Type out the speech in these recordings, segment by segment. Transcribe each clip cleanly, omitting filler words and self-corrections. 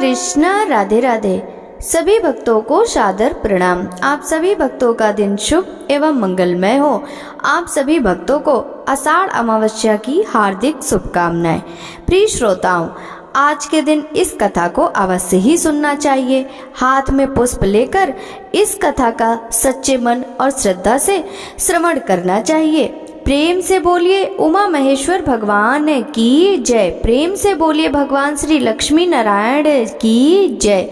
कृष्ण, राधे राधे। सभी भक्तों को सादर प्रणाम। आप सभी भक्तों का दिन शुभ एवं मंगलमय हो। आप सभी भक्तों को आषाढ़ अमावस्या की हार्दिक शुभकामनाएं। प्रिय श्रोताओं, आज के दिन इस कथा को अवश्य ही सुनना चाहिए। हाथ में पुष्प लेकर इस कथा का सच्चे मन और श्रद्धा से श्रवण करना चाहिए। प्रेम से बोलिए उमा महेश्वर भगवान की जय। प्रेम से बोलिए भगवान श्री लक्ष्मी नारायण की जय।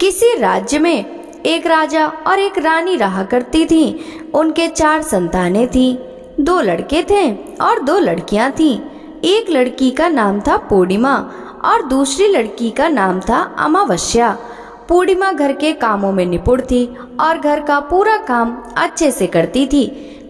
किसी राज्य में एक राजा और एक रानी रहा करती थी। उनके 4 संतानें थीं। 2 लड़के थे और 2 लड़कियां थीं। एक लड़की का नाम था पूर्णिमा और दूसरी लड़की का नाम था अमावस्या। पूर्णिमा घर के कामों में निपुण थी और घर का पूरा काम अच्छे से करती थी।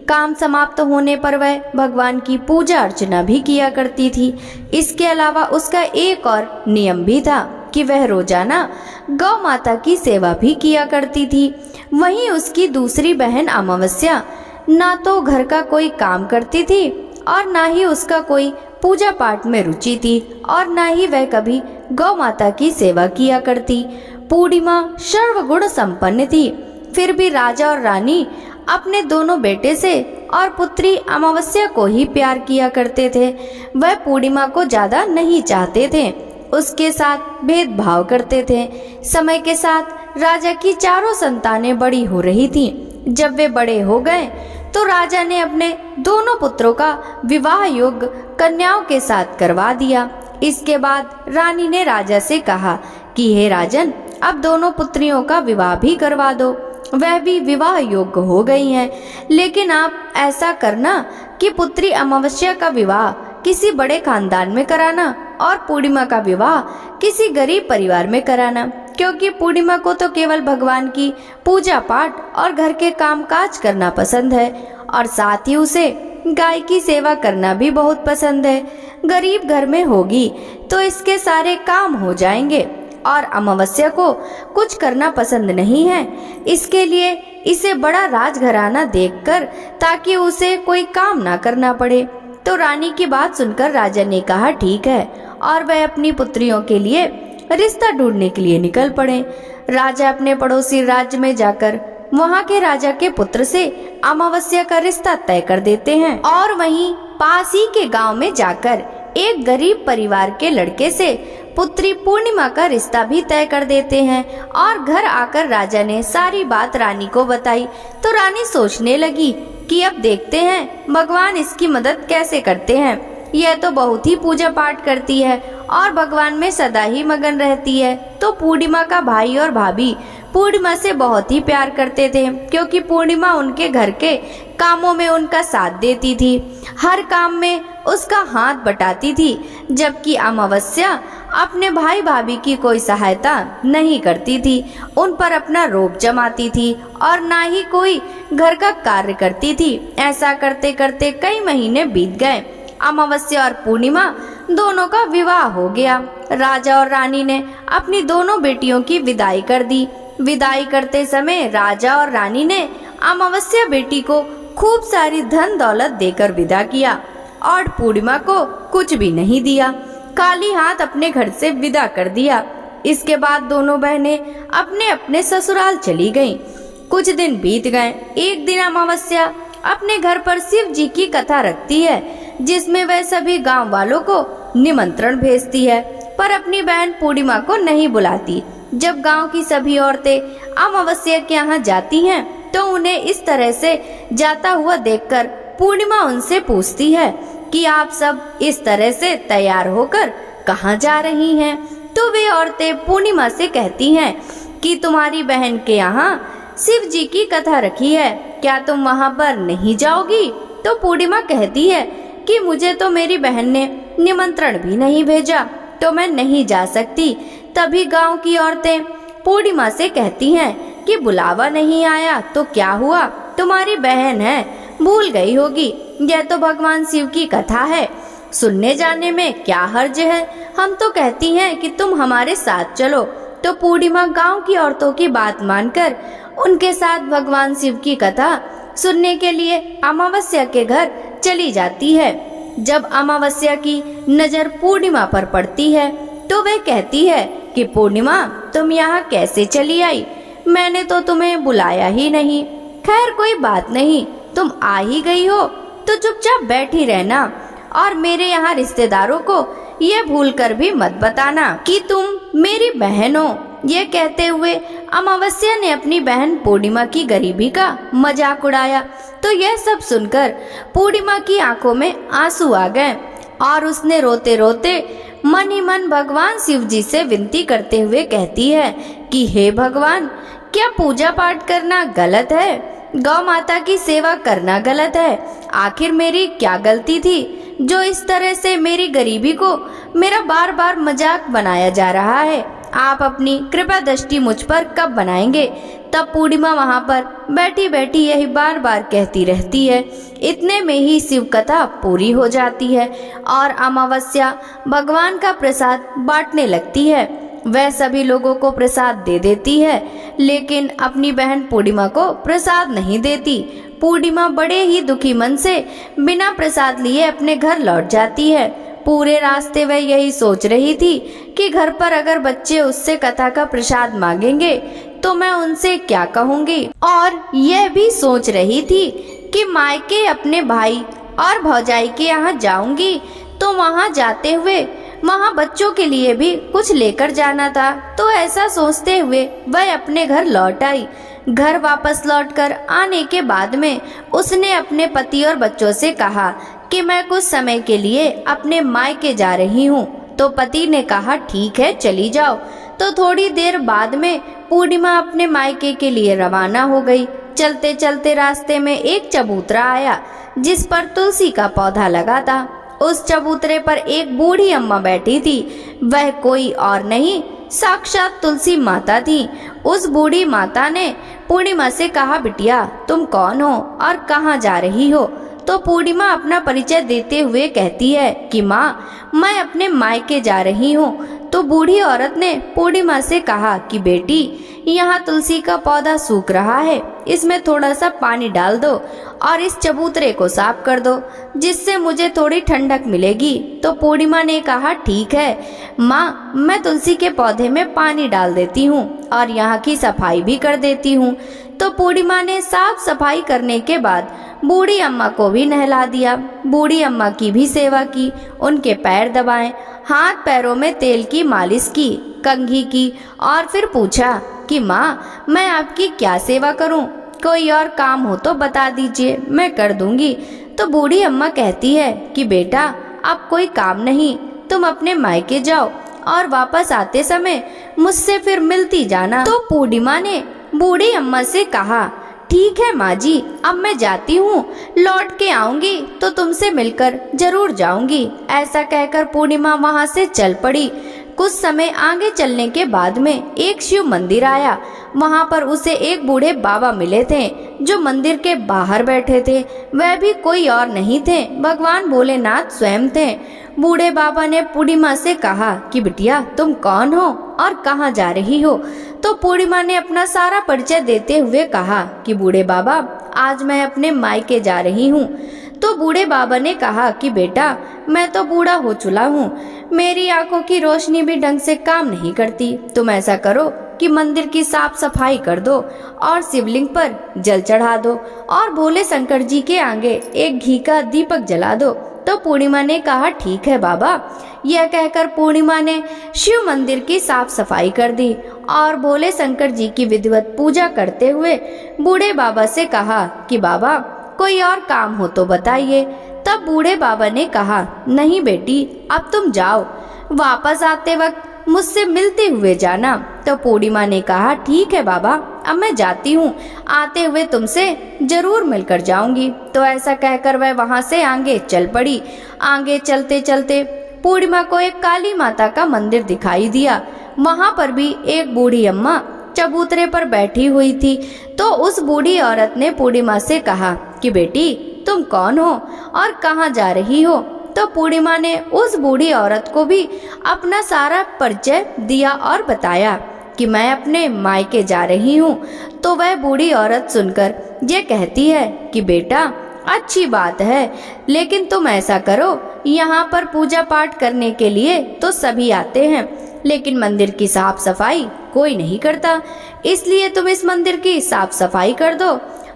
काम समाप्त होने पर वह भगवान की पूजा अर्चना भी किया करती थी। इसके अलावा उसका एक और नियम भी था कि वह रोजाना गौ माता की सेवा भी किया करती थी। वहीं उसकी दूसरी बहन अमावस्या ना तो घर का कोई काम करती थी और ना ही उसका कोई पूजा पाठ में रुचि थी और ना ही वह कभी गौ माता की सेवा किया करती। पूर्णिमा सर्वगुण संपन्न थी। फिर भी राजा और रानी अपने दोनों बेटे से और पुत्री अमावस्या को ही प्यार किया करते थे। वह पूर्णिमा को ज्यादा नहीं चाहते थे, उसके साथ भेदभाव करते थे। समय के साथ राजा की 4 संतानें बड़ी हो रही थीं। जब वे बड़े हो गए तो राजा ने अपने दोनों पुत्रों का विवाह योग्य कन्याओं के साथ करवा दिया। इसके बाद रानी ने राजा से कहा कि हे राजन, अब दोनों पुत्रियों का विवाह भी करवा दो। वह भी विवाह योग्य हो गई हैं, लेकिन आप ऐसा करना कि पुत्री अमावस्या का विवाह किसी बड़े खानदान में कराना और पूर्णिमा का विवाह किसी गरीब परिवार में कराना, क्योंकि पूर्णिमा को तो केवल भगवान की पूजा पाठ और घर के कामकाज करना पसंद है और साथ ही उसे गाय की सेवा करना भी बहुत पसंद है। गरीब घर में होगी तो इसके सारे काम हो जाएंगे और अमावस्या को कुछ करना पसंद नहीं है। इसके लिए इसे बड़ा राजघराना देखकर, ताकि उसे कोई काम ना करना पड़े। तो रानी की बात सुनकर राजा ने कहा ठीक है, और वह अपनी पुत्रियों के लिए रिश्ता ढूंढने के लिए निकल पड़े। राजा अपने पड़ोसी राज्य में जाकर वहाँ के राजा के पुत्र से अमावस्या का रिश्ता तय कर देते हैं और वहीं पास ही के गांव में जाकर एक गरीब परिवार के लड़के से पुत्री पूर्णिमा का रिश्ता भी तय कर देते हैं। और घर आकर राजा ने सारी बात रानी को बताई। तो रानी सोचने लगी कि अब देखते हैं भगवान इसकी मदद कैसे करते हैं। यह तो बहुत ही पूजा पाठ करती है और भगवान में सदा ही मगन रहती है। तो पूर्णिमा का भाई और भाभी पूर्णिमा से बहुत ही प्यार करते थे, क्योंकि पूर्णिमा उनके घर के कामों में उनका साथ देती थी, हर काम में उसका हाथ बटाती थी। जबकि अमावस्या अपने भाई भाभी की कोई सहायता नहीं करती थी, उन पर अपना रोब जमाती थी और ना ही कोई घर का कार्य करती थी। ऐसा करते करते कई महीने बीत गए। अमावस्या और पूर्णिमा दोनों का विवाह हो गया। राजा और रानी ने अपनी दोनों बेटियों की विदाई कर दी। विदाई करते समय राजा और रानी ने अमावस्या बेटी को खूब सारी धन दौलत देकर विदा किया और पूर्णिमा को कुछ भी नहीं दिया, खाली हाथ अपने घर से विदा कर दिया। इसके बाद दोनों बहनें अपने अपने ससुराल चली गईं। कुछ दिन बीत गए। एक दिन अमावस्या अपने घर पर शिव जी की कथा रखती है, जिसमें वह सभी गांव वालों को निमंत्रण भेजती है, पर अपनी बहन पूर्णिमा को नहीं बुलाती। जब गांव की सभी औरतें अमावस्या के यहाँ जाती हैं, तो उन्हें इस तरह से जाता हुआ देखकर पूर्णिमा उनसे पूछती है कि आप सब इस तरह से तैयार होकर कहाँ जा रही हैं। तो वे औरतें पूर्णिमा से कहती हैं कि तुम्हारी बहन के यहाँ शिव जी की कथा रखी है, क्या तुम वहाँ पर नहीं जाओगी? तो पूर्णिमा कहती है कि मुझे तो मेरी बहन ने निमंत्रण भी नहीं भेजा, तो मैं नहीं जा सकती। तभी गांव की औरतें पूर्णिमा से कहती हैं कि बुलावा नहीं आया तो क्या हुआ, तुम्हारी बहन है, भूल गई होगी। यह तो भगवान शिव की कथा है, सुनने जाने में क्या हर्ज है। हम तो कहती हैं कि तुम हमारे साथ चलो। तो पूर्णिमा गांव की औरतों की बात मानकर उनके साथ भगवान शिव की कथा सुनने के लिए अमावस्या के घर चली जाती है। जब अमावस्या की नजर पूर्णिमा पर पड़ती है तो वह कहती है कि पूर्णिमा तुम यहाँ कैसे चली आई, मैंने तो तुम्हें बुलाया ही नहीं। खैर कोई बात नहीं, तुम आ ही गई हो तो चुपचाप बैठी रहना और मेरे यहाँ रिश्तेदारों को ये भूल कर भी मत बताना कि तुम मेरी बहन हो। ये कहते हुए अमावस्या ने अपनी बहन पूर्णिमा की गरीबी का मजाक उड़ाया। तो यह सब सुनकर पूर्णिमा की आंखों में आंसू आ गए और उसने रोते रोते मन ही मन भगवान शिव जी से विनती करते हुए कहती है कि हे भगवान, क्या पूजा पाठ करना गलत है? गौ माता की सेवा करना गलत है? आखिर मेरी क्या गलती थी जो इस तरह से मेरी गरीबी को मेरा बार बार मजाक बनाया जा रहा है? आप अपनी कृपा दृष्टि मुझ पर कब बनाएंगे? तब पूर्णिमा वहाँ पर बैठी बैठी यही बार बार कहती रहती है। इतने में ही शिव कथा पूरी हो जाती है और अमावस्या भगवान का प्रसाद बांटने लगती है। वह सभी लोगों को प्रसाद दे देती है, लेकिन अपनी बहन पूर्णिमा को प्रसाद नहीं देती। पूर्णिमा बड़े ही दुखी मन से बिना प्रसाद लिए अपने घर लौट जाती है। पूरे रास्ते वह यही सोच रही थी कि घर पर अगर बच्चे उससे कथा का प्रसाद मांगेंगे तो मैं उनसे क्या कहूँगी, और यह भी सोच रही थी कि मायके अपने भाई और भौजाई के यहाँ जाऊंगी तो वहाँ जाते हुए वहाँ बच्चों के लिए भी कुछ लेकर जाना था। तो ऐसा सोचते हुए वह अपने घर लौट आई। घर वापस लौटकर आने के बाद में उसने अपने पति और बच्चों से कहा कि मैं कुछ समय के लिए अपने मायके जा रही हूँ। तो पति ने कहा ठीक है चली जाओ। तो थोड़ी देर बाद में पूर्णिमा अपने मायके के लिए रवाना हो गई। चलते चलते रास्ते में एक चबूतरा आया जिस पर तुलसी का पौधा लगा था। उस चबूतरे पर एक बूढ़ी अम्मा बैठी थी। वह कोई और नहीं, साक्षात तुलसी माता थी। उस बूढ़ी माता ने पूर्णिमा से कहा बिटिया तुम कौन हो और कहाँ जा रही हो? तो पूर्णिमा अपना परिचय देते हुए कहती है कि माँ मैं अपने मायके जा रही हूँ। तो बूढ़ी औरत ने पूर्णिमा से कहा कि बेटी यहाँ तुलसी का पौधा सूख रहा है, इसमें थोड़ा सा पानी डाल दो और इस चबूतरे को साफ कर दो जिससे मुझे थोड़ी ठंडक मिलेगी। तो पूर्णिमा ने कहा ठीक है माँ, मैं तुलसी के पौधे में पानी डाल देती हूँ और यहाँ की सफाई भी कर देती हूँ। तो पूर्णिमा ने साफ सफाई करने के बाद बूढ़ी अम्मा को भी नहला दिया। बूढ़ी अम्मा की भी सेवा की, उनके पैर दबाए, हाथ पैरों में तेल की मालिश की, कंघी की और फिर पूछा कि माँ मैं आपकी क्या सेवा करूँ? कोई और काम हो तो बता दीजिए, मैं कर दूंगी। तो बूढ़ी अम्मा कहती है कि बेटा अब कोई काम नहीं, तुम अपने मायके जाओ और वापस आते समय मुझसे फिर मिलती जाना। तो पूर्णिमा ने बूढ़ी अम्मा से कहा ठीक है माँ जी, अब मैं जाती हूँ, लौट के आऊंगी तो तुमसे मिलकर जरूर जाऊंगी। ऐसा कहकर पूर्णिमा वहाँ से चल पड़ी। कुछ समय आगे चलने के बाद में एक शिव मंदिर आया। वहाँ पर उसे एक बूढ़े बाबा मिले थे जो मंदिर के बाहर बैठे थे। वह भी कोई और नहीं थे, भगवान भोलेनाथ स्वयं थे। बूढ़े बाबा ने पूर्णिमा से कहा कि बिटिया तुम कौन हो और कहाँ जा रही हो? तो पूर्णिमा ने अपना सारा परिचय देते हुए कहा कि बूढ़े बाबा आज मैं अपने मायके जा रही हूँ। तो बूढ़े बाबा ने कहा कि बेटा मैं तो बूढ़ा हो चुका हूँ, मेरी आंखों की रोशनी भी ढंग से काम नहीं करती। तुम ऐसा करो कि मंदिर की साफ सफाई कर दो और शिवलिंग पर जल चढ़ा दो और भोले शंकर जी के आगे एक घी का दीपक जला दो। तो पूर्णिमा ने कहा ठीक है बाबा। यह कहकर पूर्णिमा ने शिव मंदिर की साफ सफाई कर दी और भोले शंकर जी की विधिवत पूजा करते हुए बूढ़े बाबा से कहा कि बाबा कोई और काम हो तो बताइए। तब बूढ़े बाबा ने कहा नहीं बेटी अब तुम जाओ, वापस आते वक्त मुझसे मिलते हुए जाना। तो पूर्णिमा ने कहा ठीक है बाबा, अब मैं जाती हूँ, आते हुए तुमसे जरूर मिलकर जाऊंगी। तो ऐसा कहकर वह वहाँ से आगे चल पड़ी। आगे चलते चलते पूर्णिमा को एक काली माता का मंदिर दिखाई दिया। वहाँ पर भी एक बूढ़ी अम्मा चबूतरे पर बैठी हुई थी। तो उस बूढ़ी औरत ने पूर्णिमा से कहा कि बेटी तुम कौन हो और कहाँ जा रही हो? तो पूर्णिमा ने उस बूढ़ी औरत को भी अपना सारा परिचय दिया और बताया कि मैं अपने मायके जा रही हूँ। तो वह बूढ़ी औरत सुनकर ये कहती है कि बेटा अच्छी बात है, लेकिन तुम ऐसा करो यहाँ पर पूजा पाठ करने के लिए तो सभी आते हैं, लेकिन मंदिर की साफ सफाई कोई नहीं करता, इसलिए तुम इस मंदिर की साफ सफाई कर दो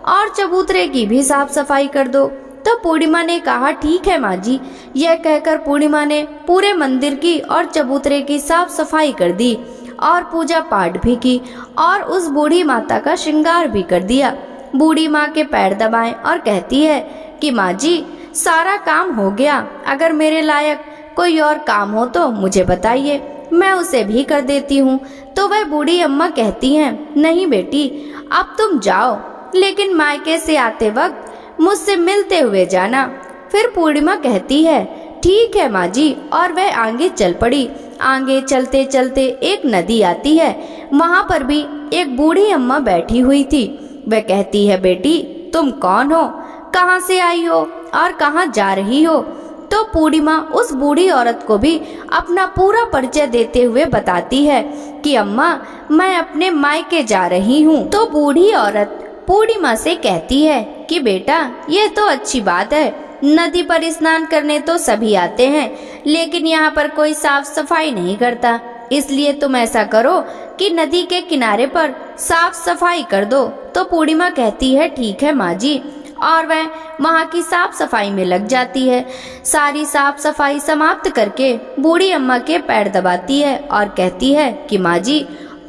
और चबूतरे की भी साफ सफाई कर दो। तो पूर्णिमा ने कहा ठीक है माँ जी। यह कहकर पूर्णिमा ने पूरे मंदिर की और चबूतरे की साफ सफाई कर दी और पूजा पाठ भी की और उस बूढ़ी माता का श्रृंगार भी कर दिया। बूढ़ी माँ के पैर दबाए और कहती है कि माँ जी सारा काम हो गया, अगर मेरे लायक कोई और काम हो तो मुझे बताइए, मैं उसे भी कर देती हूँ। तो वह बूढ़ी अम्मा कहती हैं नहीं बेटी, अब तुम जाओ, लेकिन मायके से आते वक्त मुझसे मिलते हुए जाना। फिर पूर्णिमा कहती है ठीक है माँ जी, और वह आगे चल पड़ी। आगे चलते चलते एक नदी आती है, वहाँ पर भी एक बूढ़ी अम्मा बैठी हुई थी। वह कहती है बेटी तुम कौन हो, कहाँ से आई हो और कहाँ जा रही हो। तो पूर्णिमा उस बूढ़ी औरत को भी अपना पूरा परिचय देते हुए बताती है कि अम्मा मैं अपने मायके जा रही हूँ। तो बूढ़ी औरत पूर्णिमा से कहती है कि बेटा यह तो अच्छी बात है, नदी पर स्नान करने तो सभी आते हैं, लेकिन यहाँ पर कोई साफ सफाई नहीं करता, इसलिए तुम ऐसा करो कि नदी के किनारे पर साफ सफाई कर दो। तो पूर्णिमा कहती है ठीक है माँ जी, और वह वहाँ की साफ सफाई में लग जाती है। सारी साफ सफाई समाप्त करके बूढ़ी अम्मा के पैर दबाती है और कहती है कि माँ जी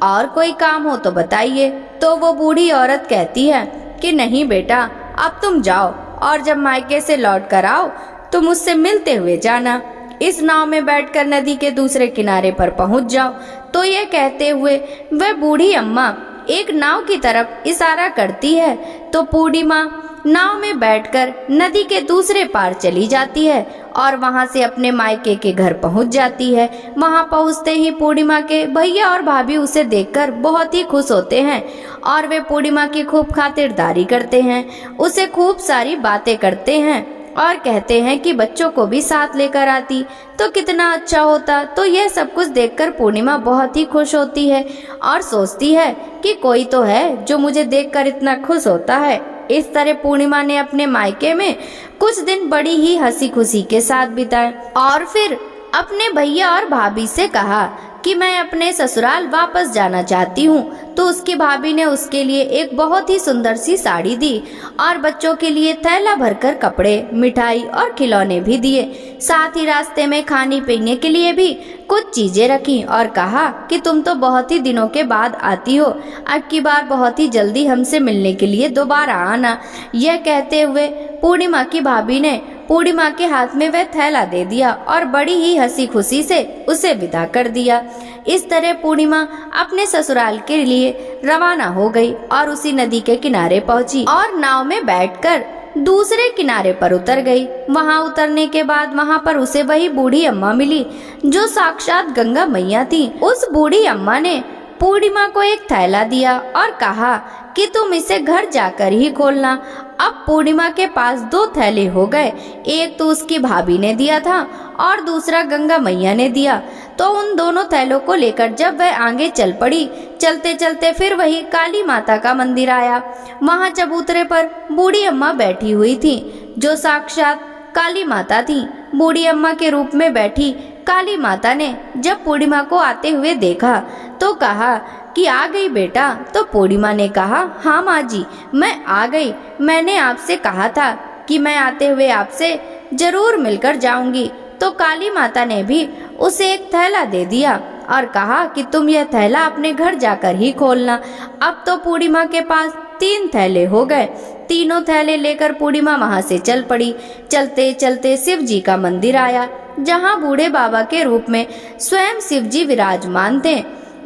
और कोई काम हो तो बताइए। तो वो बूढ़ी औरत कहती है कि नहीं बेटा, अब तुम जाओ और जब मायके से लौट कर आओ तो मुझसे मिलते हुए जाना। इस नाव में बैठकर नदी के दूसरे किनारे पर पहुंच जाओ। तो ये कहते हुए वह बूढ़ी अम्मा एक नाव की तरफ इशारा करती है। तो पूर्णिमा नाव में बैठकर नदी के दूसरे पार चली जाती है और वहां से अपने मायके के घर पहुंच जाती है। वहां पहुंचते ही पूर्णिमा के भैया और भाभी उसे देखकर बहुत ही खुश होते हैं और वे पूर्णिमा की खूब खातिरदारी करते हैं, उसे खूब सारी बातें करते हैं और कहते हैं कि बच्चों को भी साथ लेकर आती तो कितना अच्छा होता। तो यह सब कुछ देखकर पूर्णिमा बहुत ही खुश होती है और सोचती है कि कोई तो है जो मुझे देखकर इतना खुश होता है। इस तरह पूर्णिमा ने अपने मायके में कुछ दिन बड़ी ही हंसी खुशी के साथ बिताए और फिर अपने भैया और भाभी से कहा कि मैं अपने ससुराल वापस जाना चाहती हूँ। तो उसकी भाभी ने उसके लिए एक बहुत ही सुंदर सी साड़ी दी और बच्चों के लिए थैला भरकर कपड़े, मिठाई और खिलौने भी दिए। साथ ही रास्ते में खाने पीने के लिए भी कुछ चीजें रखी और कहा कि तुम तो बहुत ही दिनों के बाद आती हो, अब की बार बहुत ही जल्दी हमसे मिलने के लिए दोबारा आना। यह कहते हुए पूर्णिमा की भाभी ने पूर्णिमा के हाथ में वह थैला दे दिया और बड़ी ही हंसी खुशी से उसे विदा कर दिया। इस तरह पूर्णिमा अपने ससुराल के लिए रवाना हो गई और उसी नदी के किनारे पहुंची और नाव में बैठकर दूसरे किनारे पर उतर गई। वहां उतरने के बाद वहां पर उसे वही बूढ़ी अम्मा मिली जो साक्षात गंगा मैया थी। उस बूढ़ी अम्मा ने पूर्णिमा को एक थैला दिया और कहा कि तुम इसे घर जाकर ही खोलना। अब पूर्णिमा के पास दो थैले हो गए, एक तो उसकी भाभी ने दिया था और दूसरा गंगा मैया ने दिया। तो उन दोनों थैलों को लेकर जब वह आगे चल पड़ी, चलते चलते फिर वही काली माता का मंदिर आया। वहां चबूतरे पर बूढ़ी अम्मा बैठी हुई थी जो साक्षात काली माता थी। बूढ़ी अम्मा के रूप में बैठी काली माता ने जब पूर्णिमा को आते हुए देखा तो कहा कि आ गई बेटा। तो पूर्णिमा ने कहा हाँ माँ जी, मैं आ गई। मैंने आपसे कहा था कि मैं आते हुए आपसे जरूर मिलकर जाऊंगी। तो काली माता ने भी उसे एक थैला दे दिया और कहा कि तुम यह थैला अपने घर जाकर ही खोलना। अब तो पूर्णिमा के पास 3 थैले हो गए। तीनों थैले लेकर पूर्णिमा वहां से चल पड़ी। चलते चलते शिव जी का मंदिर आया जहां बूढ़े बाबा के रूप में स्वयं शिव जी विराजमान थे।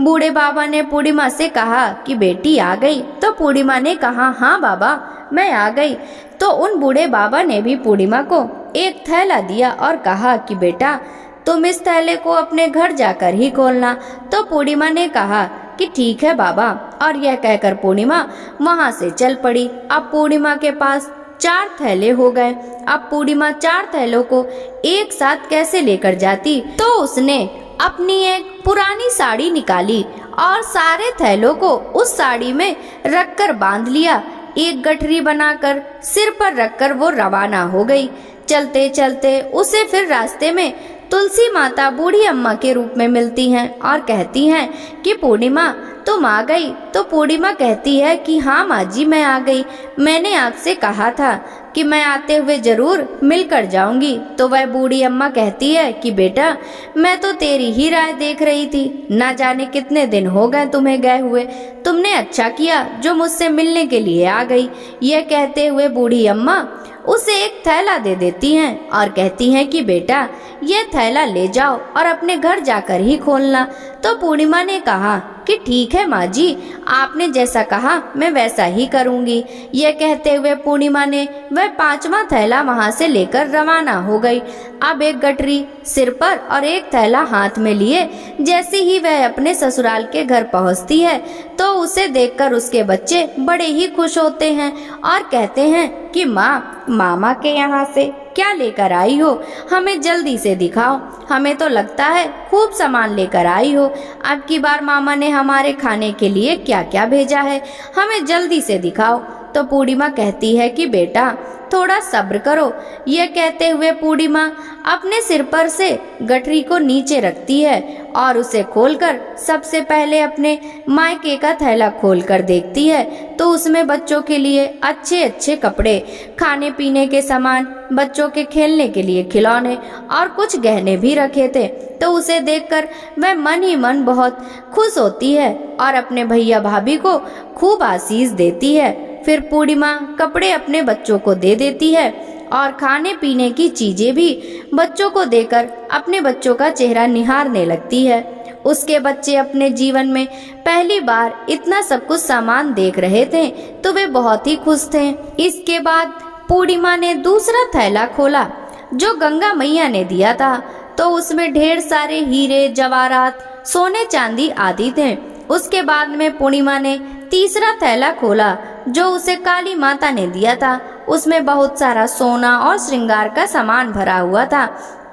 बूढ़े बाबा ने पूर्णिमा से कहा कि बेटी आ गई। तो पूर्णिमा ने कहा हाँ बाबा, मैं आ गई। तो उन बूढ़े बाबा ने भी पूर्णिमा को एक थैला दिया और कहा कि बेटा तुम इस थैले को अपने घर जाकर ही खोलना। तो पूर्णिमा ने कहा कि ठीक है बाबा, और यह कहकर पूर्णिमा वहां से चल पड़ी। अब पूर्णिमा के पास 4 थैले हो गए। अब पूर्णिमा 4 थैलों को एक साथ कैसे लेकर जाती। तो उसने अपनी एक पुरानी साड़ी निकाली और सारे थैलों को उस साड़ी में रखकर बांध लिया। एक गठरी बनाकर सिर पर रखकर वो रवाना हो गई। चलते चलते उसे फिर रास्ते में तुलसी माता बूढ़ी अम्मा के रूप में मिलती हैं और कहती हैं कि पूर्णिमा तुम आ गई। तो पूर्णिमा कहती है कि हाँ माँ जी मैं आ गई, मैंने आपसे कहा था कि मैं आते हुए जरूर मिलकर जाऊंगी। तो वह बूढ़ी अम्मा कहती है कि बेटा मैं तो तेरी ही राह देख रही थी, ना जाने कितने दिन हो गए तुम्हें गए हुए, तुमने अच्छा किया जो मुझसे मिलने के लिए आ गई। यह कहते हुए बूढ़ी अम्मा उसे एक थैला दे देती हैं और कहती हैं कि बेटा यह थैला ले जाओ और अपने घर जाकर ही खोलना। तो पूर्णिमा ने कहा कि ठीक है माँ जी, आपने जैसा कहा मैं वैसा ही करूँगी। यह कहते हुए पूर्णिमा ने वह 5वां थैला वहाँ से लेकर रवाना हो गई। अब एक गठरी सिर पर और एक थैला हाथ में लिए जैसे ही वह अपने ससुराल के घर पहुँचती है तो उसे देखकर उसके बच्चे बड़े ही खुश होते हैं और कहते हैं कि माँ, मामा के यहाँ से क्या लेकर आई हो, हमें जल्दी से दिखाओ, हमें तो लगता है खूब सामान लेकर आई हो। अब की बार मामा ने हमारे खाने के लिए क्या क्या भेजा है, हमें जल्दी से दिखाओ। तो पूर्णिमा कहती है कि बेटा थोड़ा सब्र करो। यह कहते हुए पूर्णिमा अपने सिर पर से गठरी को नीचे रखती है और उसे खोलकर सबसे पहले अपने मायके का थैला खोलकर देखती है तो उसमें बच्चों के लिए अच्छे अच्छे कपड़े, खाने पीने के सामान, बच्चों के खेलने के लिए खिलौने और कुछ गहने भी रखे थे। तो उसे देखकर वह मन ही मन बहुत खुश होती है और अपने भैया भाभी को खूब आशीष देती है। फिर पूर्णिमा कपड़े अपने बच्चों को दे देती है और खाने पीने की चीजें भी बच्चों को देकर अपने बच्चों का चेहरा निहारने लगती है। उसके बच्चे अपने जीवन में पहली बार इतना सब कुछ सामान देख रहे थे तो वे बहुत ही खुश थे। इसके बाद पूर्णिमा ने दूसरा थैला खोला जो गंगा मैया ने दिया था तो उसमें ढेर सारे हीरे, जवाहरात, सोने चांदी आदि थे। उसके बाद में पूर्णिमा ने तीसरा थैला खोला जो उसे काली माता ने दिया था, उसमें बहुत सारा सोना और श्रृंगार का सामान भरा हुआ था।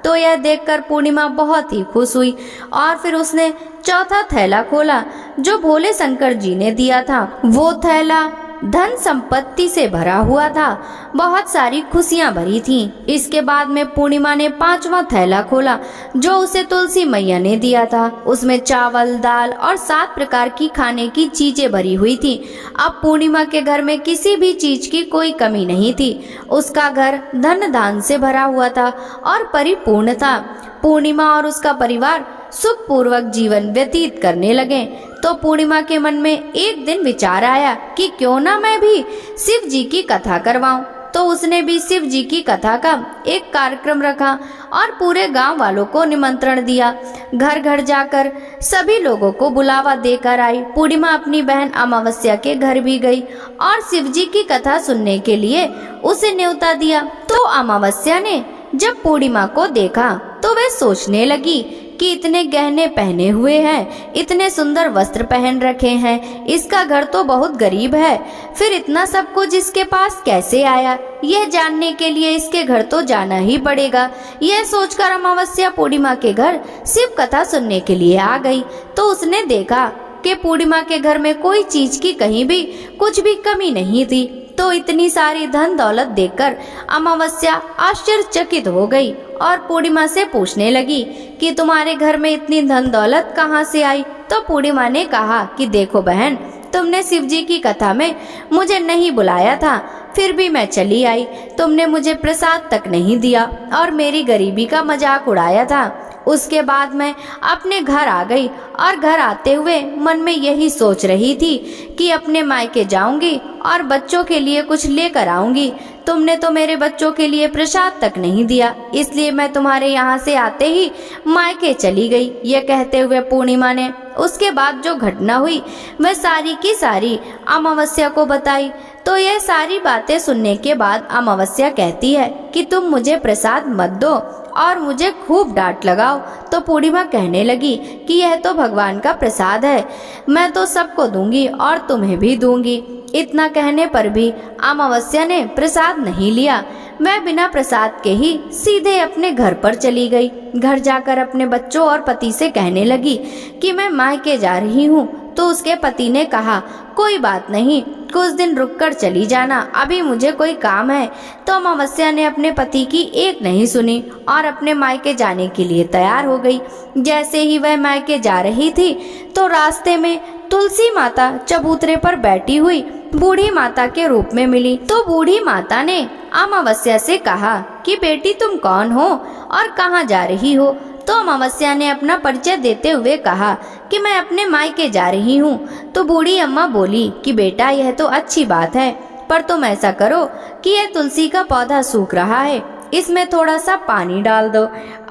तो यह देखकर पूर्णिमा बहुत ही खुश हुई और फिर उसने चौथा थैला खोला जो भोले शंकर जी ने दिया था। वो थैला धन संपत्ति से भरा हुआ था, बहुत सारी खुशियां भरी थीं। इसके बाद में पूर्णिमा ने 5वां थैला खोला जो उसे तुलसी मैया ने दिया था। उसमें चावल, दाल और 7 प्रकार की खाने की चीजें भरी हुई थी। अब पूर्णिमा के घर में किसी भी चीज की कोई कमी नहीं थी। उसका घर धन धान से भरा हुआ था और परिपूर्ण था। पूर्णिमा और उसका परिवार सुखपूर्वक जीवन व्यतीत करने लगे। तो पूर्णिमा के मन में एक दिन विचार आया कि क्यों ना मैं भी शिव जी की कथा करवाऊं। तो उसने भी शिव जी की कथा का एक कार्यक्रम रखा और पूरे गांव वालों को निमंत्रण दिया। घर घर जाकर सभी लोगों को बुलावा देकर आई। पूर्णिमा अपनी बहन अमावस्या के घर भी गई और शिव जी की कथा सुनने के लिए उसे न्योता दिया। तो अमावस्या ने जब पूर्णिमा को देखा तो वह सोचने लगी कि इतने गहने पहने हुए हैं, इतने सुंदर वस्त्र पहन रखे हैं, इसका घर तो बहुत गरीब है, फिर इतना सब कुछ इसके पास कैसे आया, यह जानने के लिए इसके घर तो जाना ही पड़ेगा। यह सोचकर अमावस्या पूर्णिमा के घर शिव कथा सुनने के लिए आ गई। तो उसने देखा कि पूर्णिमा के घर में कोई चीज की कहीं भी कुछ भी कमी नहीं थी। तो इतनी सारी धन दौलत देखकर अमावस्या आश्चर्यचकित हो गई और पूर्णिमा से पूछने लगी कि तुम्हारे घर में इतनी धन दौलत कहाँ से आई। तो पूर्णिमा ने कहा कि देखो बहन, तुमने शिव जी की कथा में मुझे नहीं बुलाया था, फिर भी मैं चली आई। तुमने मुझे प्रसाद तक नहीं दिया और मेरी गरीबी का मजाक उड़ाया था। उसके बाद मैं अपने घर आ गई और घर आते हुए मन में यही सोच रही थी कि अपने मायके जाऊंगी और बच्चों के लिए कुछ लेकर आऊंगी। तुमने तो मेरे बच्चों के लिए प्रसाद तक नहीं दिया, इसलिए मैं तुम्हारे यहाँ से आते ही मायके चली गई। यह कहते हुए पूर्णिमा ने उसके बाद जो घटना हुई वह सारी की सारी अमावस्या को बताई। तो यह सारी बातें सुनने के बाद अमावस्या कहती है कि तुम मुझे प्रसाद मत दो और मुझे खूब डांट लगाओ। तो पूर्णिमा कहने लगी कि यह तो भगवान का प्रसाद है, मैं तो सबको दूंगी और तुम्हें भी दूंगी। इतना कहने पर भी अमावस्या ने प्रसाद नहीं लिया। वह बिना प्रसाद के ही सीधे अपने घर पर चली गई। घर जाकर अपने बच्चों और पति से कहने लगी कि मैं मायके जा रही हूँ। तो उसके पति ने कहा, कोई बात नहीं, कुछ दिन रुककर चली जाना, अभी मुझे कोई काम है। तो अमावस्या ने अपने पति की एक नहीं सुनी और अपने मायके जाने के लिए तैयार हो गई। जैसे ही वह मायके जा रही थी तो रास्ते में तुलसी माता चबूतरे पर बैठी हुई बूढ़ी माता के रूप में मिली। तो बूढ़ी माता ने अमावस्या से कहा कि बेटी तुम कौन हो और कहाँ जा रही हो। तो अमावस्या ने अपना परिचय देते हुए कहा कि मैं अपने मायके जा रही हूँ। तो बूढ़ी अम्मा बोली कि बेटा यह तो अच्छी बात है, पर तुम ऐसा करो कि यह तुलसी का पौधा सूख रहा है, इसमें थोड़ा सा पानी डाल दो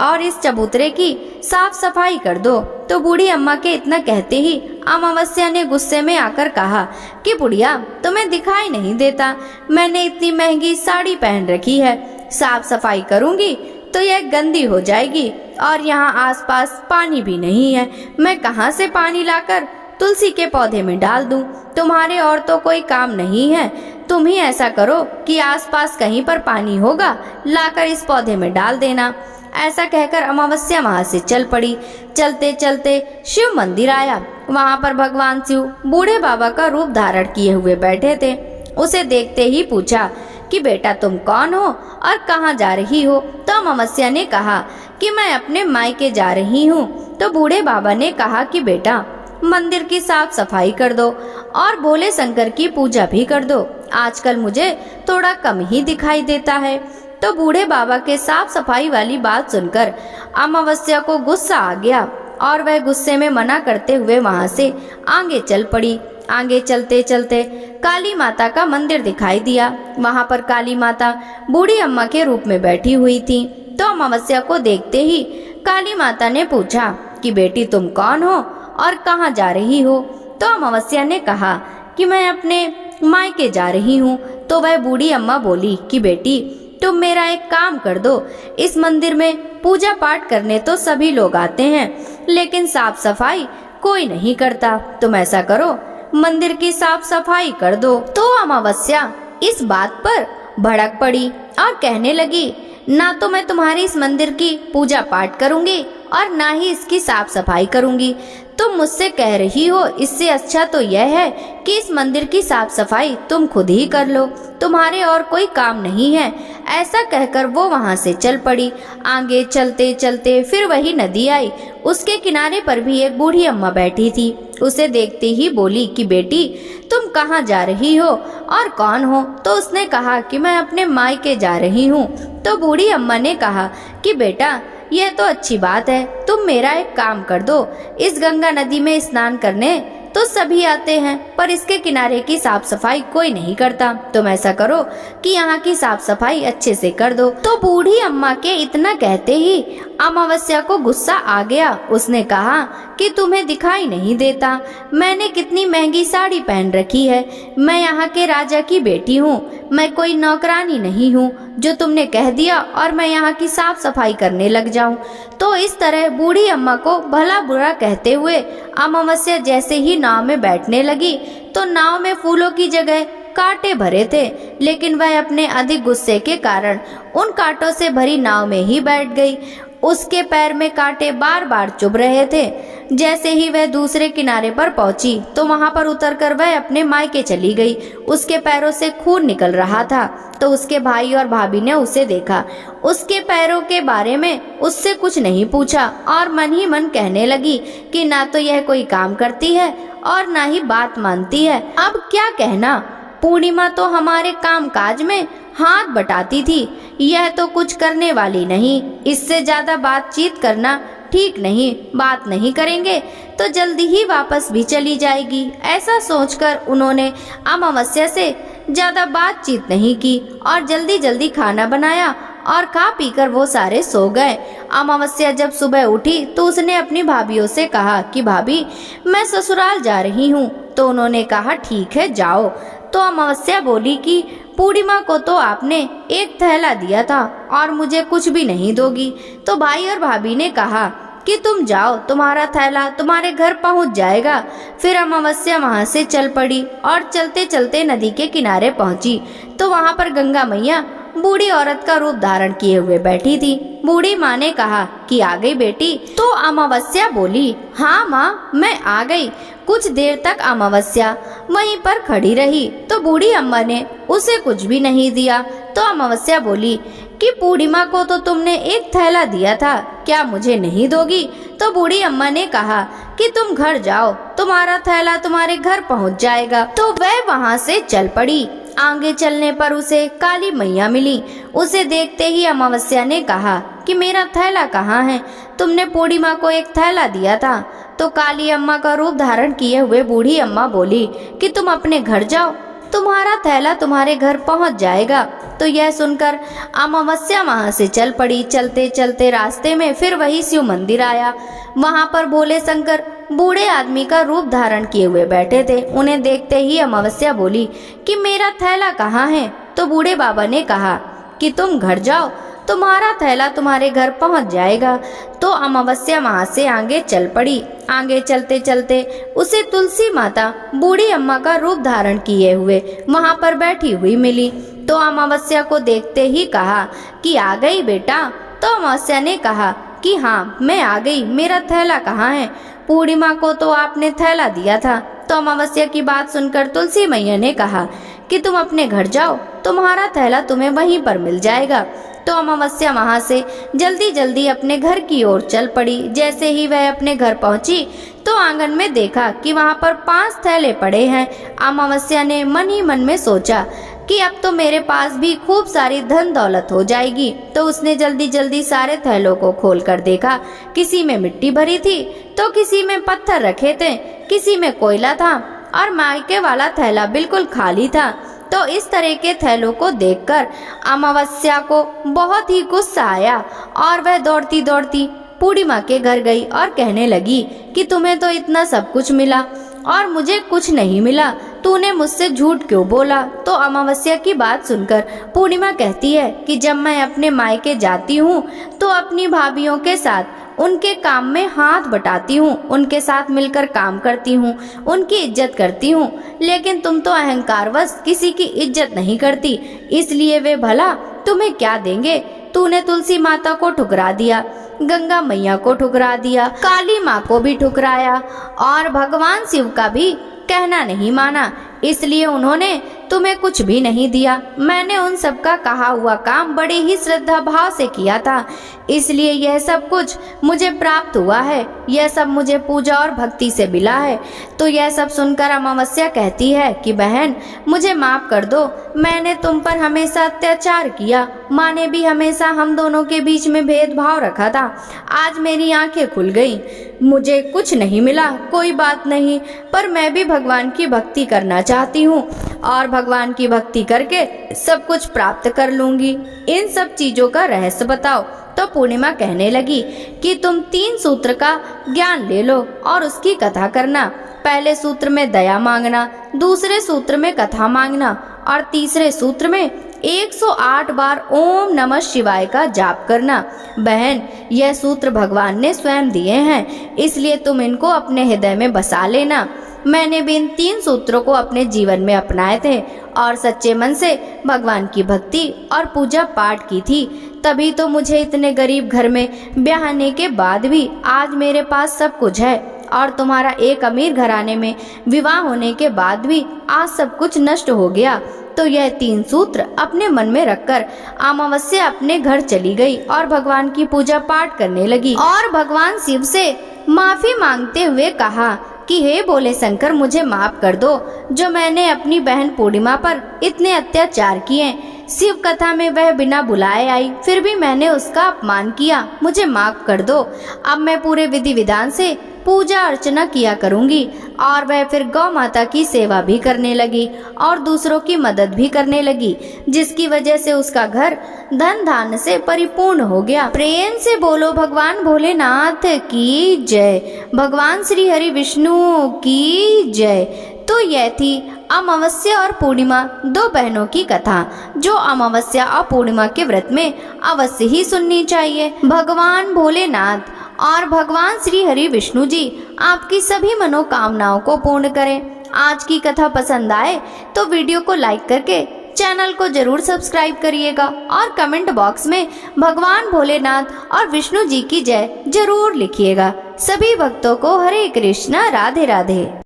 और इस चबूतरे की साफ सफाई कर दो। तो बूढ़ी अम्मा के इतना कहते ही अमावस्या ने गुस्से में आकर कहा कि बुढ़िया तुम्हें दिखाई नहीं देता, मैंने इतनी महंगी साड़ी पहन रखी है, साफ सफाई करूंगी तो यह गंदी हो जाएगी और यहाँ आसपास पानी भी नहीं है, मैं कहाँ से पानी लाकर तुलसी के पौधे में डाल दूं। तुम्हारे और तो कोई काम नहीं है, तुम ही ऐसा करो कि आसपास कहीं पर पानी होगा लाकर इस पौधे में डाल देना। ऐसा कहकर अमावस्या वहां से चल पड़ी। चलते चलते शिव मंदिर आया। वहां पर भगवान शिव बूढ़े बाबा का रूप धारण किए हुए बैठे थे। उसे देखते ही पूछा कि बेटा तुम कौन हो और कहाँ जा रही हो। तो अमावस्या ने कहा कि मैं अपने मायके जा रही हूँ। तो बूढ़े बाबा ने कहा कि बेटा मंदिर की साफ सफाई कर दो और भोले शंकर की पूजा भी कर दो, आजकल मुझे थोड़ा कम ही दिखाई देता है। तो बूढ़े बाबा के साफ सफाई वाली बात सुनकर अमावस्या को गुस्सा आ गया और वह गुस्से में मना करते हुए वहां से आगे चल पड़ी। आगे चलते चलते काली माता का मंदिर दिखाई दिया। वहां पर काली माता बूढ़ी अम्मा के रूप में बैठी हुई थी। तो अमावस्या को देखते ही काली माता ने पूछा कि बेटी तुम कौन हो और कहाँ जा रही हो। तो अमावस्या ने कहा कि मैं अपने मायके जा रही हूँ। तो वह बूढ़ी अम्मा बोली कि बेटी तुम मेरा एक काम कर दो, इस मंदिर में पूजा पाठ करने तो सभी लोग आते हैं लेकिन साफ सफाई कोई नहीं करता, तुम ऐसा करो मंदिर की साफ सफाई कर दो। तो अमावस्या इस बात पर भड़क पड़ी और कहने लगी ना तो मैं तुम्हारी इस मंदिर की पूजा पाठ करूंगी और ना ही इसकी साफ सफाई करूंगी। तुम मुझसे कह रही हो, इससे अच्छा तो यह है कि इस मंदिर की साफ सफाई तुम खुद ही कर लो, तुम्हारे और कोई काम नहीं है। ऐसा कहकर वो वहां से चल पड़ी। आगे चलते चलते फिर वही नदी आई। उसके किनारे पर भी एक बूढ़ी अम्मा बैठी थी। उसे देखते ही बोली कि बेटी तुम कहाँ जा रही हो और कौन हो। तो उसने कहा कि मैं अपने मायके जा रही हूँ। तो बूढ़ी अम्मा ने कहा कि बेटा यह तो अच्छी बात है, तुम मेरा एक काम कर दो, इस गंगा नदी में स्नान करने तो सभी आते हैं पर इसके किनारे की साफ सफाई कोई नहीं करता, तुम ऐसा करो कि यहाँ की साफ सफाई अच्छे से कर दो। तो बूढ़ी अम्मा के इतना कहते ही अमावस्या को गुस्सा आ गया। उसने कहा कि तुम्हें दिखाई नहीं देता, मैंने कितनी महंगी साड़ी पहन रखी है, मैं यहाँ के राजा की बेटी हूँ, मैं कोई नौकरानी नहीं हूँ जो तुमने कह दिया और मैं यहाँ की साफ सफाई करने लग जाऊं। तो इस तरह बूढ़ी अम्मा को भला बुरा कहते हुए अमावस्या जैसे ही नाव में बैठने लगी तो नाव में फूलों की जगह कांटे भरे थे, लेकिन वह अपने अधिक गुस्से के कारण उन कांटों से भरी नाव में ही बैठ गई। उसके पैर में कांटे बार बार चुभ रहे थे। जैसे ही वह दूसरे किनारे पर पहुंची तो वहां पर उतरकर वह अपने मायके चली गई। उसके पैरों से खून निकल रहा था। तो उसके भाई और भाभी ने उसे देखा, उसके पैरों के बारे में उससे कुछ नहीं पूछा और मन ही मन कहने लगी कि ना तो यह कोई काम करती है और ना ही बात मानती है। अब क्या कहना, पूर्णिमा तो हमारे काम काज में हाथ बटाती थी, यह तो कुछ करने वाली नहीं, इससे ज्यादा बातचीत करना ठीक नहीं, बात नहीं करेंगे तो जल्दी ही वापस भी चली जाएगी। ऐसा सोचकर उन्होंने अमावस्या से ज्यादा बातचीत नहीं की और जल्दी जल्दी खाना बनाया और खा पीकर वो सारे सो गए। अमावस्या जब सुबह उठी तो उसने अपनी भाभीयों से कहा कि भाभी मैं ससुराल जा रही हूँ। तो उन्होंने कहा ठीक है जाओ। तो अमावस्या बोली कि पूर्णिमा को तो आपने एक थैला दिया था और मुझे कुछ भी नहीं दोगी। तो भाई और भाभी ने कहा कि तुम जाओ, तुम्हारा थैला तुम्हारे घर पहुंच जाएगा। फिर अमावस्या वहां से चल पड़ी और चलते चलते नदी के किनारे पहुंची तो वहां पर गंगा मैया बूढ़ी औरत का रूप धारण किए हुए बैठी थी। बूढ़ी माँ ने कहा कि आ गई बेटी। तो अमावस्या बोली हाँ माँ मैं आ गई। कुछ देर तक अमावस्या वहीं पर खड़ी रही तो बूढ़ी अम्मा ने उसे कुछ भी नहीं दिया। तो अमावस्या बोली कि पूर्णिमा को तो तुमने एक थैला दिया था, क्या मुझे नहीं दोगी? तो बूढ़ी अम्मा ने कहा कि तुम घर जाओ, तुम्हारा थैला तुम्हारे घर पहुंच जाएगा। तो वह वहां से चल पड़ी। आगे चलने पर उसे काली मैया मिली। उसे देखते ही अमावस्या ने कहा कि मेरा थैला कहाँ है? तुमने पूर्णिमा को एक थैला दिया था। तो काली अम्मा का रूप धारण किए हुए बूढ़ी अम्मा बोली कि तुम अपने घर जाओ, तुम्हारा थैला तुम्हारे घर पहुंच जाएगा। तो यह सुनकर अमावस्या वहां से चल पड़ी। चलते चलते रास्ते में फिर वही शिव मंदिर आया। वहां पर भोले शंकर बूढ़े आदमी का रूप धारण किए हुए बैठे थे। उन्हें देखते ही अमावस्या बोली कि मेरा थैला कहाँ है? तो बूढ़े बाबा ने कहा कि तुम घर जाओ, तुम्हारा थैला तुम्हारे घर पहुंच जाएगा। तो अमावस्या वहां से आगे चल पड़ी। आगे चलते चलते उसे तुलसी माता बूढ़ी अम्मा का रूप धारण किए हुए वहां पर बैठी हुई मिली। तो अमावस्या को देखते ही कहा कि आ गई बेटा? तो अमावस्या ने कहा कि हाँ मैं आ गई, मेरा थैला कहाँ है? पूर्णिमा को तो आपने थैला दिया था। तो अमावस्या की बात सुनकर तुलसी मैया ने कहा कि तुम अपने घर जाओ, तुम्हारा थैला तुम्हें वहीं पर मिल जाएगा। तो अमावस्या वहां से जल्दी जल्दी अपने घर की ओर चल पड़ी। जैसे ही वह अपने घर पहुंची तो आंगन में देखा कि वहां पर 5 थैले पड़े हैं। अमावस्या ने मन ही मन में सोचा कि अब तो मेरे पास भी खूब सारी धन दौलत हो जाएगी। तो उसने जल्दी जल्दी सारे थैलों को खोल कर देखा। किसी में मिट्टी भरी थी तो किसी में पत्थर रखे थे, किसी में कोयला था और मायके वाला थैला बिल्कुल खाली था। तो इस तरह के थैलों को देखकर अमावस्या को बहुत ही गुस्सा आया और वह दौड़ती दौड़ती पूर्णिमा के घर गई और कहने लगी कि तुम्हें तो इतना सब कुछ मिला और मुझे कुछ नहीं मिला, तूने मुझसे झूठ क्यों बोला? तो अमावस्या की बात सुनकर पूर्णिमा कहती है कि जब मैं अपने मायके जाती हूँ तो अपनी भाभीयों के साथ उनके काम में हाथ बटाती हूँ, उनके साथ मिलकर काम करती हूँ, उनकी इज्जत करती हूँ। लेकिन तुम तो अहंकारवश किसी की इज्जत नहीं करती, इसलिए वे भला तुम्हें क्या देंगे? तूने तुलसी माता को ठुकरा दिया, गंगा मैया को ठुकरा दिया, काली माँ को भी ठुकराया और भगवान शिव का भी कहना नहीं माना, इसलिए उन्होंने तुम्हें कुछ भी नहीं दिया। मैंने उन सब का कहा हुआ काम बड़े ही श्रद्धा भाव से किया था, इसलिए यह सब कुछ मुझे प्राप्त हुआ है। यह सब मुझे पूजा और भक्ति से मिला है। तो यह सब सुनकर अमावस्या कहती है कि बहन मुझे माफ कर दो, मैंने तुम पर हमेशा अत्याचार किया, माँ ने भी हमेशा हम दोनों के बीच में भेदभाव रखा था। आज मेरी आंखें खुल गई, मुझे कुछ नहीं मिला, कोई बात नहीं, पर मैं भी भगवान की भक्ति करना चाहती हूँ और भगवान की भक्ति करके सब कुछ प्राप्त कर लूंगी। इन सब चीजों का रहस्य बताओ। तो पूर्णिमा कहने लगी कि तुम 3 सूत्र का ज्ञान ले लो और उसकी कथा करना। पहले सूत्र में दया मांगना, दूसरे सूत्र में कथा मांगना और तीसरे सूत्र में 108 बार ओम नमः शिवाय का जाप करना। बहन यह सूत्र भगवान ने स्वयं दिए हैं, इसलिए तुम इनको अपने हृदय में बसा लेना। मैंने भी इन 3 सूत्रों को अपने जीवन में अपनाए थे और सच्चे मन से भगवान की भक्ति और पूजा पाठ की थी, तभी तो मुझे इतने गरीब घर में ब्याहने के बाद भी आज मेरे पास सब कुछ है और तुम्हारा एक अमीर घराने में विवाह होने के बाद भी आज सब कुछ नष्ट हो गया। तो यह 3 सूत्र अपने मन में रखकर अमावस्या अपने घर चली गई और भगवान की पूजा पाठ करने लगी और भगवान शिव से माफी मांगते हुए कहा कि हे भोले शंकर मुझे माफ कर दो, जो मैंने अपनी बहन पूर्णिमा पर इतने अत्याचार किए। शिव कथा में वह बिना बुलाए आई, फिर भी मैंने उसका अपमान किया, मुझे माफ कर दो। अब मैं पूरे विधि विधान से पूजा अर्चना किया करूंगी। और वह फिर गौ माता की सेवा भी करने लगी और दूसरों की मदद भी करने लगी, जिसकी वजह से उसका घर धन धान्य से परिपूर्ण हो गया। प्रेम से बोलो भगवान भोलेनाथ की जय, भगवान श्री हरि विष्णु की जय। तो यह थी अमावस्या और पूर्णिमा 2 बहनों की कथा, जो अमावस्या और पूर्णिमा के व्रत में अवश्य ही सुननी चाहिए। भगवान भोलेनाथ और भगवान श्री हरि विष्णु जी आपकी सभी मनोकामनाओं को पूर्ण करें। आज की कथा पसंद आए तो वीडियो को लाइक करके चैनल को जरूर सब्सक्राइब करिएगा और कमेंट बॉक्स में भगवान भोलेनाथ और विष्णु जी की जय जरूर लिखिएगा। सभी भक्तों को हरे कृष्णा, राधे राधे।